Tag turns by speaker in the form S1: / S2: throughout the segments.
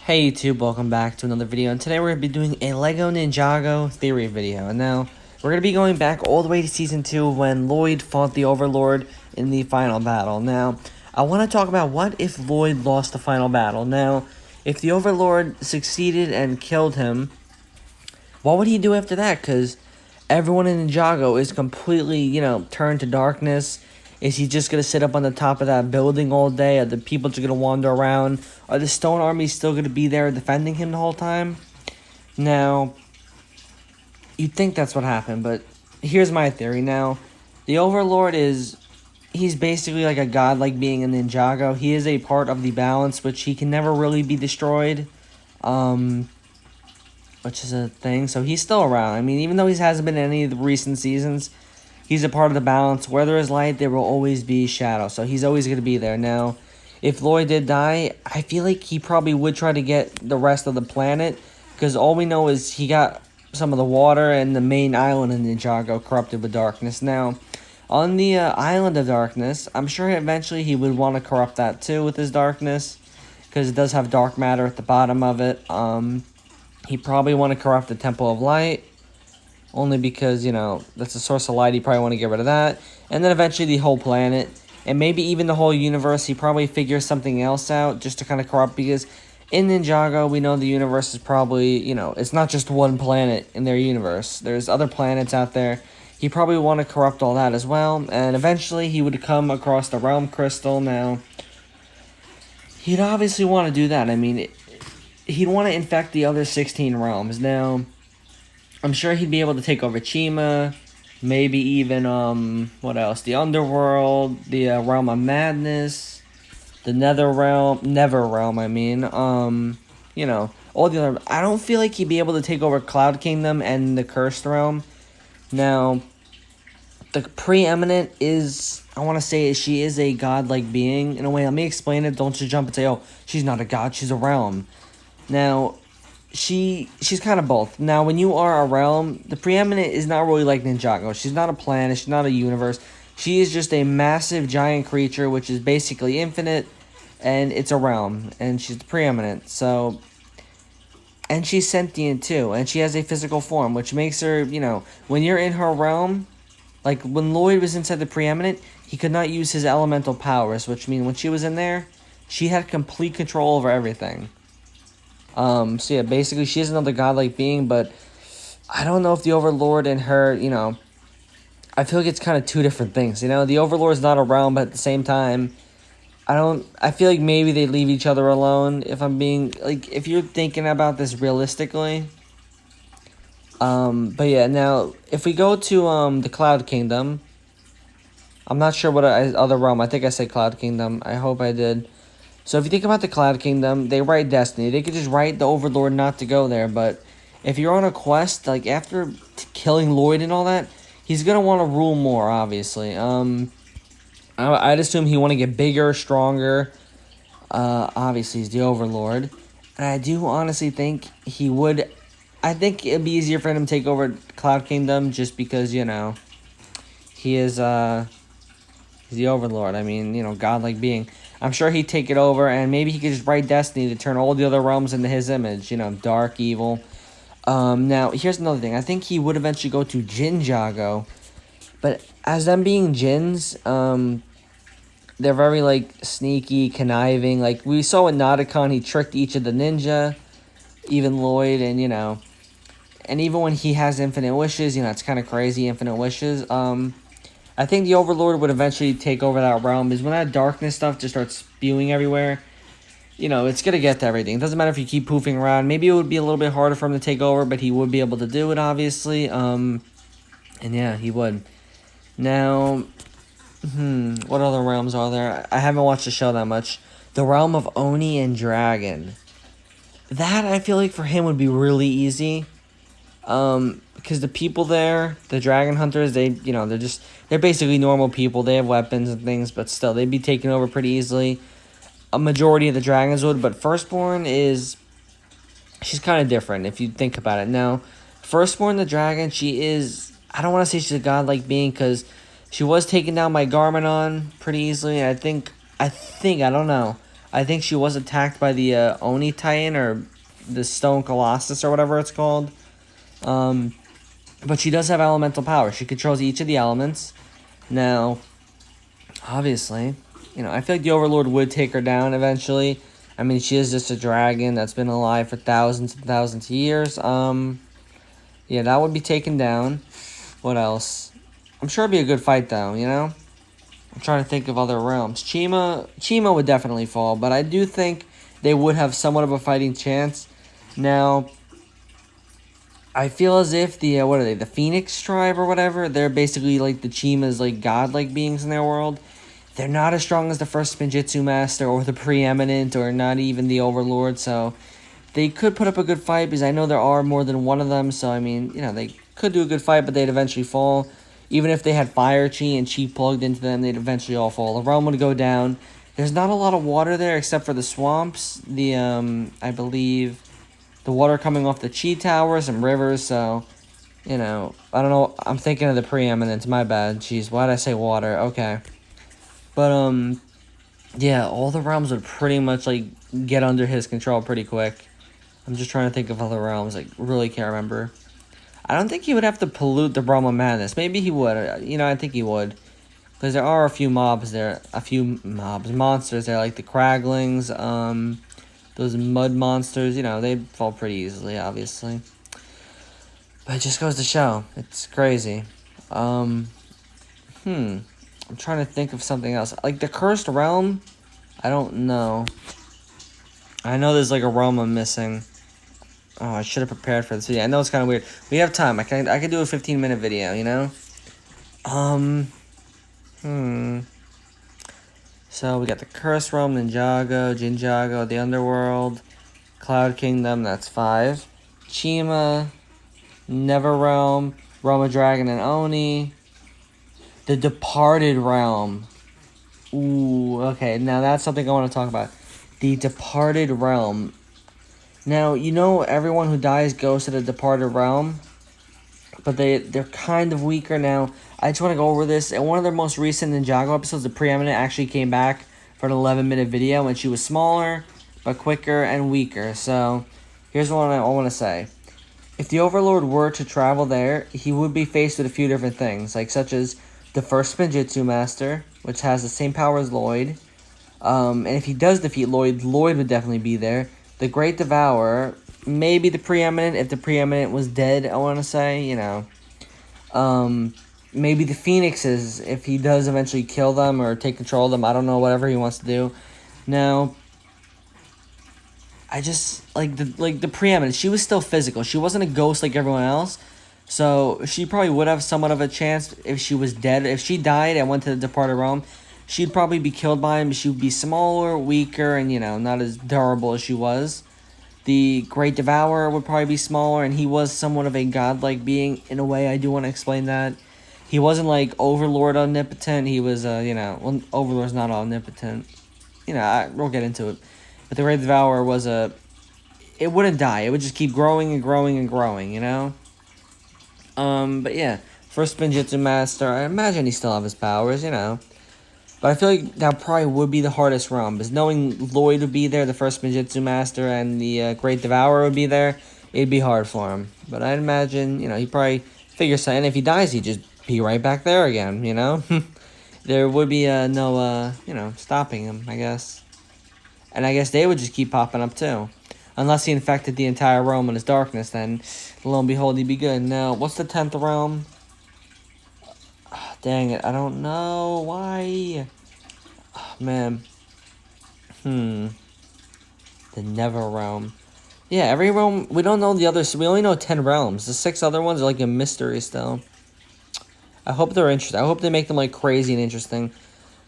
S1: Hey YouTube, welcome back to another video, and today we're going to be doing a LEGO Ninjago Theory video. And now, we're going to be going back all the way to Season 2 when Lloyd fought the Overlord in the final battle. Now, I want to talk about what if Lloyd lost the final battle. Now, if the Overlord succeeded and killed him, what would he do after that? Because everyone in Ninjago is completely, turned to darkness. Is he just going to sit up on the top of that building all day? Are the people just going to wander around? Are the Stone Army still going to be there defending him the whole time? Now, you'd think that's what happened, but here's my theory. Now, the Overlord he's basically like a godlike being in Ninjago. He is a part of the balance, which he can never really be destroyed. Which is a thing. So he's still around. I mean, even though he hasn't been in any of the recent seasons, he's a part of the balance. Where there is light, there will always be shadow. So he's always going to be there. Now, if Lloyd did die, I feel like he probably would try to get the rest of the planet. Because all we know is he got some of the water and the main island in Ninjago corrupted with darkness. Now, on the island of darkness, I'm sure eventually he would want to corrupt that too with his darkness. Because it does have dark matter at the bottom of it. He probably want to corrupt the Temple of Light. Only because, that's a source of light. He probably want to get rid of that. And then eventually the whole planet. And maybe even the whole universe. He probably figures something else out just to kind of corrupt. Because in Ninjago, we know the universe is probably, it's not just one planet in their universe. There's other planets out there. He probably want to corrupt all that as well. And eventually he would come across the Realm Crystal. Now, he'd obviously want to do that. I mean, he'd want to infect the other 16 realms. Now, I'm sure he'd be able to take over Chima, maybe even, what else? The Underworld, the Realm of Madness, the Never Realm, I mean, all the other. I don't feel like he'd be able to take over Cloud Kingdom and the Cursed Realm. Now, the Preeminent is, I want to say, she is a godlike being. In a way, let me explain it. Don't just jump and say, oh, she's not a god, she's a realm. Now, she's kind of both. Now, when you are a realm, the Preeminent is not really like Ninjago. She's not a planet. She's not a universe. She is just a massive giant creature, which is basically infinite, and it's a realm, and she's the Preeminent. So, and she's sentient too, and she has a physical form, which makes her, when you're in her realm, like when Lloyd was inside the Preeminent, he could not use his elemental powers, which means when she was in there, she had complete control over everything. So yeah, basically she is another godlike being, but I don't know if the Overlord and her, I feel like it's kind of two different things, the Overlord is not a realm, but at the same time, I feel like maybe they leave each other alone, if I'm being, if you're thinking about this realistically. But yeah, now, if we go to, the Cloud Kingdom, I'm not sure what other realm, I think I said Cloud Kingdom, I hope I did. So if you think about the Cloud Kingdom, they write Destiny. They could just write the Overlord not to go there. But if you're on a quest, after killing Lloyd and all that, he's going to want to rule more, obviously. I'd assume he want to get bigger, stronger. Obviously, he's the Overlord. And I do honestly think he would. I think it'd be easier for him to take over Cloud Kingdom just because, he is, he's the Overlord. I mean, godlike being. I'm sure he'd take it over, and maybe he could just write Destiny to turn all the other realms into his image. Dark, evil. Now, here's another thing. I think he would eventually go to Ninjago. But as them being Jins, they're very, sneaky, conniving. We saw with Nadakon, he tricked each of the ninja, even Lloyd, and, and even when he has infinite wishes, it's kind of crazy, infinite wishes. I think the Overlord would eventually take over that realm, because when that darkness stuff just starts spewing everywhere, it's going to get to everything. It doesn't matter if you keep poofing around. Maybe it would be a little bit harder for him to take over, but he would be able to do it, obviously. And yeah, he would. Now, what other realms are there? I haven't watched the show that much. The realm of Oni and Dragon. That, I feel like, for him would be really easy. Because the people there, the dragon hunters, they're basically normal people. They have weapons and things, but still, they'd be taken over pretty easily. A majority of the dragons would, but Firstborn she's kind of different if you think about it. Now, Firstborn, the dragon, I don't want to say she's a godlike being, because she was taken down by Garmadon pretty easily. I think, I don't know. I think she was attacked by the Oni Titan or the Stone Colossus or whatever it's called. But she does have elemental power. She controls each of the elements. Now, obviously, you know, I feel like the Overlord would take her down eventually. I mean, she is just a dragon that's been alive for thousands and thousands of years. Yeah, that would be taken down. What else? I'm sure it'd be a good fight, though, you know? I'm trying to think of other realms. Chima would definitely fall, but I do think they would have somewhat of a fighting chance. Now, I feel as if the, what are they, the Phoenix tribe or whatever, they're basically like the Chima's like godlike beings in their world. They're not as strong as the first Spinjitzu Master or the Preeminent or not even the Overlord, so they could put up a good fight because I know there are more than one of them, so I mean, you know, they could do a good fight, but they'd eventually fall. Even if they had Fire Chi and Chi plugged into them, they'd eventually all fall. The realm would go down. There's not a lot of water there except for the swamps, the, I believe, the water coming off the Chi towers and rivers, so, you know, I don't know, I'm thinking of the Preeminence, my bad. Jeez, why did I say water? Okay. But, yeah, all the realms would pretty much, like, get under his control pretty quick. I'm just trying to think of other realms, like, really can't remember. I don't think he would have to pollute the Realm of Madness. Maybe he would. You know, I think he would. Because there are a few mobs there. Monsters there, like the Craglings, those mud monsters. You know, they fall pretty easily, obviously. But it just goes to show. It's crazy. I'm trying to think of something else. Like the Cursed Realm, I don't know. I know there's like a realm I'm missing. Oh, I should have prepared for this video. I know it's kind of weird. We have time. I can do a 15-minute video, you know? So, we got the Curse Realm, Jinjago, the Underworld, Cloud Kingdom, that's 5. Chima, Never Realm, Realm of Dragon and Oni. The Departed Realm. Ooh, okay. Now, that's something I want to talk about. The Departed Realm. Now, you know everyone who dies goes to the Departed Realm, but they're kind of weaker now. I just want to go over this. In one of their most recent Ninjago episodes, the Preeminent actually came back for an 11-minute video, and she was smaller, but quicker and weaker. So, here's what I want to say. If the Overlord were to travel there, he would be faced with a few different things, like such as the first Spinjitzu Master, which has the same power as Llyod. And if he does defeat Llyod, Llyod would definitely be there. The Great Devourer, maybe the Preeminent, if the Preeminent was dead, I want to say, you know. Maybe the Phoenixes, if he does eventually kill them or take control of them, I don't know, whatever he wants to do. Now, I just, like the Preeminent, she was still physical. She wasn't a ghost like everyone else, so she probably would have somewhat of a chance if she was dead. If she died and went to the Departed Realm, she'd probably be killed by him. She would be smaller, weaker, and, you know, not as durable as she was. The Great Devourer would probably be smaller, and he was somewhat of a godlike being. In a way, I do want to explain that. He wasn't, like, Overlord omnipotent. He was, you know, well, Overlord's not omnipotent. You know, we'll get into it. But the Great Devourer was it wouldn't die. It would just keep growing and growing and growing, you know? But yeah, first Spinjitzu Master, I imagine he still have his powers, you know? But I feel like that probably would be the hardest realm, because knowing Llyod would be there, the first Spinjitzu Master, and the Great Devourer would be there, it'd be hard for him. But I'd imagine, you know, he'd probably figure something. And if he dies, he'd just be right back there again, you know? There would be no, you know, stopping him, I guess. And I guess they would just keep popping up, too. Unless he infected the entire realm in his darkness, then, lo and behold, he'd be good. Now, what's the 10th realm? Dang it, I don't know. Why? Oh, man. The Never Realm. Yeah, every realm, we don't know the others. We only know 10 realms. The 6 other ones are like a mystery still. I hope they're interesting. I hope they make them like crazy and interesting.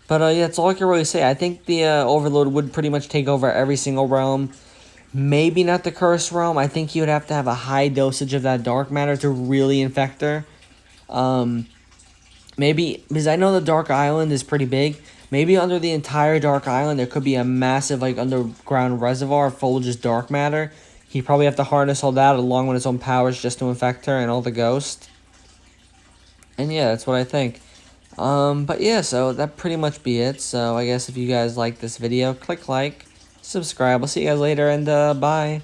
S1: But yeah, that's all I can really say. I think the Overlord would pretty much take over every single realm. Maybe not the Cursed Realm. I think he would have to have a high dosage of that dark matter to really infect her. Maybe, because I know the Dark Island is pretty big. Maybe under the entire Dark Island, there could be a massive, like, underground reservoir full of just dark matter. He'd probably have to harness all that along with his own powers just to infect her and all the ghosts. And yeah, that's what I think. But yeah, so that pretty much be it. So I guess if you guys like this video, click like. subscribe. We'll see you guys later, and bye.